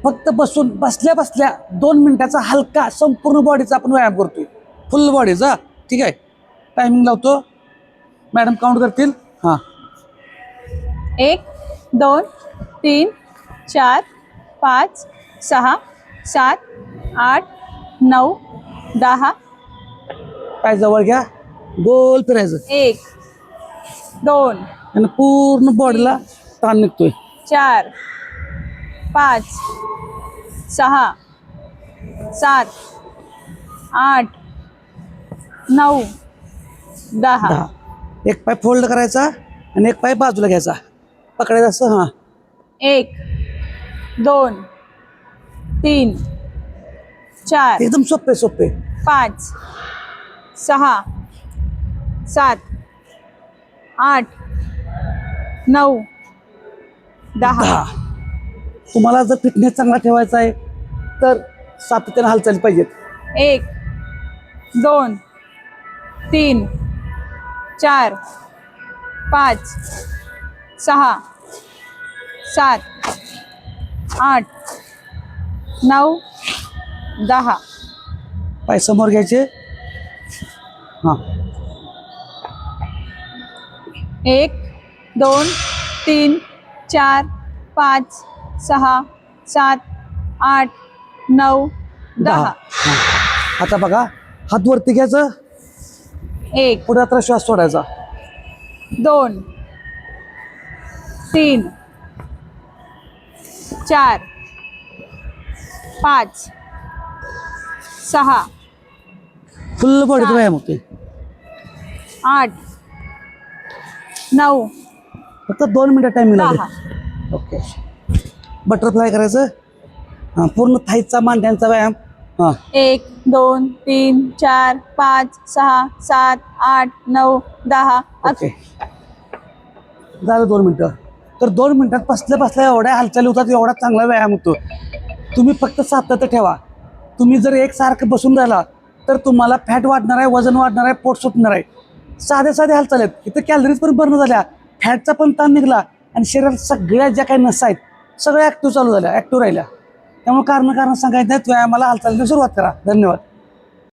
फक्त बसल्या बसल्या 2 मिनिटाचा हलका संपूर्ण बॉडीचा आपण व्यायाम करतोय, फुल बॉडीचा. ठीक आहे, टायमिंग लावतो, मॅडम काउंट करतील. हां, 1 2 3 4 5 6 7 8 9 10. पाय जवळ घ्या, गोल फिरायचं 1 2 आणि पूर्ण बॉडीला ताण निघतोय. 4 5 6 7 8 9 10. 10. एक पाय फोल्ड करायचा आणि एक पाय बाजूला घ्यायचा, पकडायचं असं. हां, 1 2 3 4 एकदम सोपे सोपे. 5 6 7 8 9 10. तुम्हाला जर फिटनेस चांगला ठेवायचा आहे तर सातत्याने हालचाली पाहिजेत. 1 2 3 4 5 6 7 8 9 10. पाय समोर घ्यायचे. हां, 1 2 3 4 5 6 7 8 9 10. आता बघा, हात वरती घ्यायचं, 1 पुढे आता श्वास सोडायचा. 2 3 4 5 6 फुल बॉडीचा व्यायाम होते. 8 9 फक्त 2 मिनिटं टायमिंग लागेल. 10. ओके, बटरफ्लाय करायचं. हां, पूर्ण थाईचा मांड्यांचा व्यायाम. हां, 1 2 3 4 5 6 7 8 9 10. ओके, झालं 2 मिनिटं. तर 2 मिनिटात बसल्या बसल्या एवढ्या हालचाली होतात, एवढा चांगला व्यायाम होतो. तुम्ही फक्त सातत्य ठेवा. तुम्ही जर एकसारखं बसून राहिला तर तुम्हाला फॅट वाढणार आहे, वजन वाढणार आहे, पोट सुटणार आहे. साधे साधे हालचाल आहेत, इथं कॅलरीज पण बर्न झाल्या, फॅटचा पण ताण निघाला आणि शरीरात सगळ्या ज्या काही नसा आहेत सगळ्या ॲक्टिव्ह चालू झाल्या, ॲक्टिव्ह राहिल्या. त्यामुळे कारण सांगायचं नाहीत, व्यायामाला हालचालीला सुरुवात करा. धन्यवाद.